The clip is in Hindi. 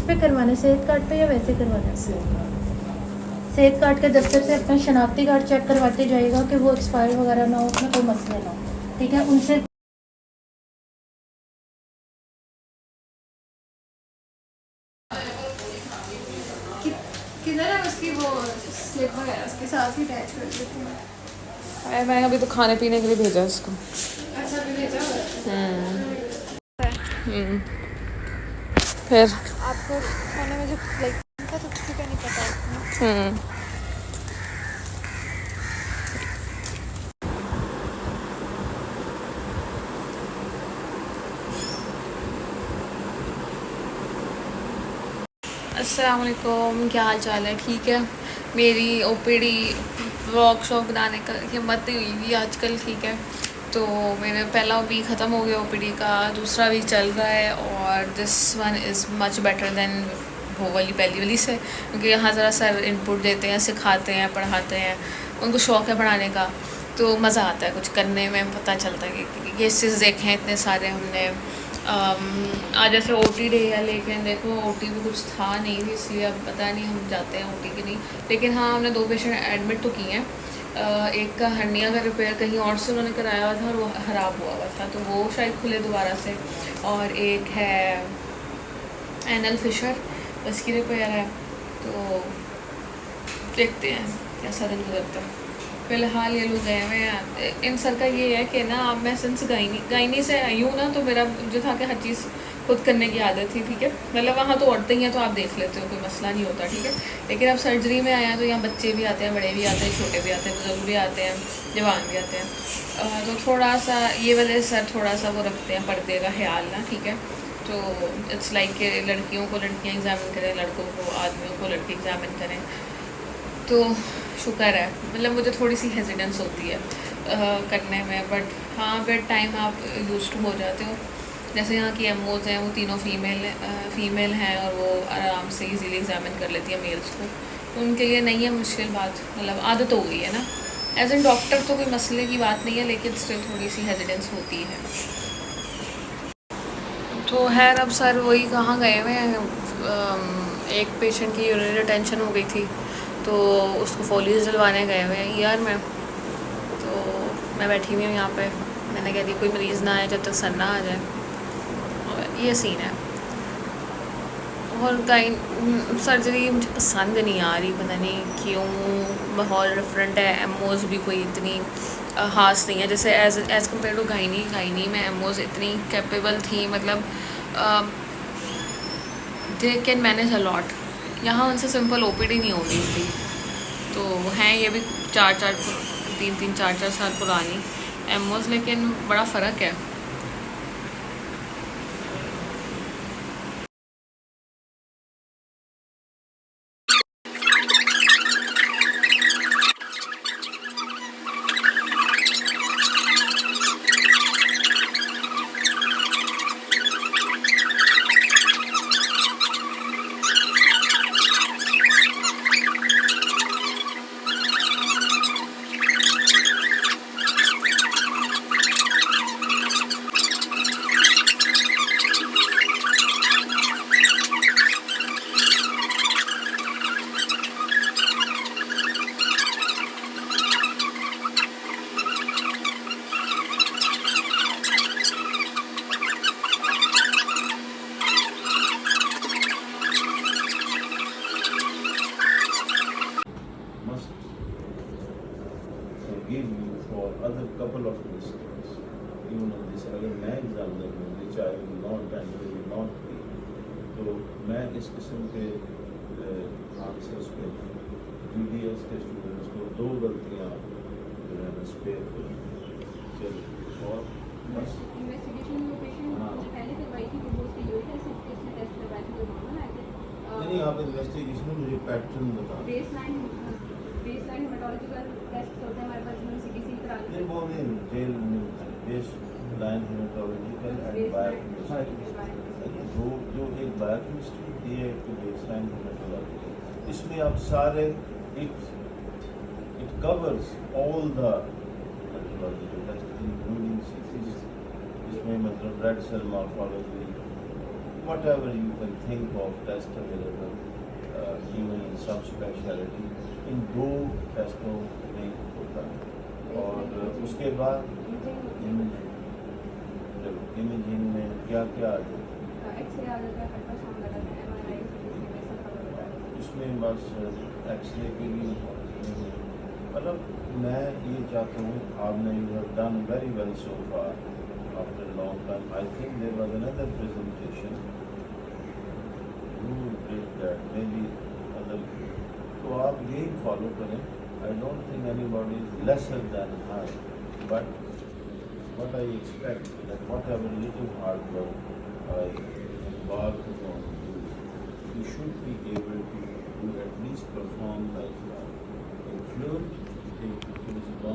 पे करवाना है, सेहत कार्ड पे या वैसे करवाना है? सेहत कार्ड के दफ्तर से अपना शनाख्ती कार्ड चेक करवाते जाइएगा कि वो एक्सपायर वगैरह ना हो, उसमें कोई मसला ना हो, ठीक है। उनसे किधर है उसकी वो स्लिप वगैरह, उसके साथ ही अटैच कर देती हूँ। अरे मैंने अभी तो खाने पीने के लिए भेजा इसको। अच्छा, अभी भेजा हुआ है। फिर आपको खाने में जो लाइक था तो किसी का नहीं पता। अस्सलाम वालेकुम, क्या हाल चाल है? ठीक है। मेरी ओपीडी व्लॉग शॉग बनाने का हिम्मत नहीं हुई भी आजकल, ठीक है। तो मेरा पहला वीक ख़त्म हो गया ओपीडी का, दूसरा वीक चल रहा है और this one is much better than वो वाली पहली वाली से, क्योंकि यहाँ ज़रा सर इनपुट देते हैं, सिखाते हैं, पढ़ाते हैं, उनको शौक़ है पढ़ाने का, तो मज़ा आता है कुछ करने में। पता चलता है कि ये चीज़ देखे हैं इतने सारे हमने। आज जैसे ओटी डे है, लेकिन देखो ओटी भी कुछ था नहीं, इसलिए अब पता नहीं हम जाते हैं ओटी की नहीं। लेकिन हाँ, हमने 2 पेशेंट एडमिट तो किए हैं। एक का हर्निया का रिपेयर कहीं और से उन्होंने कराया हुआ था और वो ख़राब हुआ हुआ था, तो वो शायद खुले दोबारा से। और एक है एनल फिशर, उसकी रिपेयर है, तो देखते हैं कैसा दिन गुजरता है। फ़िलहाल ये लोग गए हुए हैं। इन सर का ये है कि ना, अब मैं सिंस गायनी से आई हूँ ना, तो मेरा जो था कि हर चीज़ खुद करने की आदत थी, ठीक है। मतलब वहाँ तो औरतें ही हैं तो आप देख लेते हो, कोई मसला नहीं होता, ठीक है। लेकिन अब सर्जरी में आया तो यहाँ बच्चे भी आते हैं, बड़े भी आते हैं, छोटे भी आते हैं, बुजुर्ग भी आते हैं, जवान भी आते हैं। तो थोड़ा सा ये वाले सर थोड़ा सा वो रखते हैं पर्दे का ख्याल ना, ठीक है। तो इट्स लाइक कि लड़कियों को लड़कियाँ एग्ज़ामिन करें, लड़कों को आदमियों को लड़के एग्ज़ामिन करें। तो शुक्र है, मतलब मुझे थोड़ी सी हेजिटेंस होती है करने में, बट हाँ विद टाइम आप यूज़ टू हो जाते हो। जैसे यहाँ की एमओज़ हैं, वो तीनों फ़ीमेल हैं और वो आराम से इजीली एग्जामिन कर लेती है मेल्स को, तो उनके लिए नहीं है मुश्किल बात, मतलब आदत हो गई है ना। एज ए डॉक्टर तो कोई मसले की बात नहीं है, लेकिन स्टिल थोड़ी सी हेजिटेंस होती है। तो खैर अब सर वही कहाँ गए हुए हैं, एक पेशेंट की यूरिनरी रिटेंशन हो गई थी, तो उसको फोलियोज दिलवाने गए हुए हैं ईआर में। तो मैं बैठी हुई हूँ यहाँ पे, मैंने कह दी कोई मरीज़ ना आए जब तक सर ना आ जाए, और ये सीन है। और सर्जरी मुझे पसंद नहीं आ रही, पता नहीं क्यों, माहौल डिफरेंट है, एमओज़ भी कोई इतनी खास नहीं है। जैसे एज़ कम्पेयर टू गायनी में एमओज़ इतनी कैपेबल थी, मतलब they can manage a lot. यहाँ उनसे सिंपल ओपीडी नहीं हो रही थी। तो हैं ये भी 3-4 साल पुरानी एमओज़, लेकिन बड़ा फ़र्क है। give you for other couple of questions. Even on this, अगर मैं एग्जामिनर हूँ, which I will not and will not be, तो मैं इस किस्म के आंसर्स पे DDS के स्टूडेंट्स को 2 गलतियाँ जो है ना स्पेयर करूँ। चलो और बस इन्वेस्टिगेशन में पेशेंट हाँ पहले करवाई थी कि वो उसकी यूरिन एसिड टेस्ट टेस्ट करवाई थी, तो नॉर्मल आए थे। नहीं आप इन्वेस्टिगेशन में मुझे पैटर्न बता बेसलाइन हेमाटोलॉजी का टेस्ट होता है हमारे पास, जिसमें सीबीसी करा ली नहीं वो नहीं gel base line haematological and biochemistry, जो एक बायोकेमिस्ट्री होती है, एक बेसलाइन हेमाटोलॉजिकल, इसमें आप सारे it covers all the haematological test including CCC, इसमें मतलब red cell morphology, whatever you can think of test available, even in some specialty, इन 2 टेस्टों में होता है। और उसके बाद इमेजिंग में क्या क्या आ जाता है? एक्सरे आ जाता है, अल्ट्रासाउंड आ जाता है, MRI सब होता है। इसमें बस एक्सरे के लिए मतलब मैं ये चाहता हूँ आपने you have done very well so far after long time. I think there was another presentation you did that may be other, तो आप यही फॉलो करें। I don't think anybody is lesser than I, but what I expect that whatever little hard work I embark upon you, you should be able to at least perform like a fluent. It is one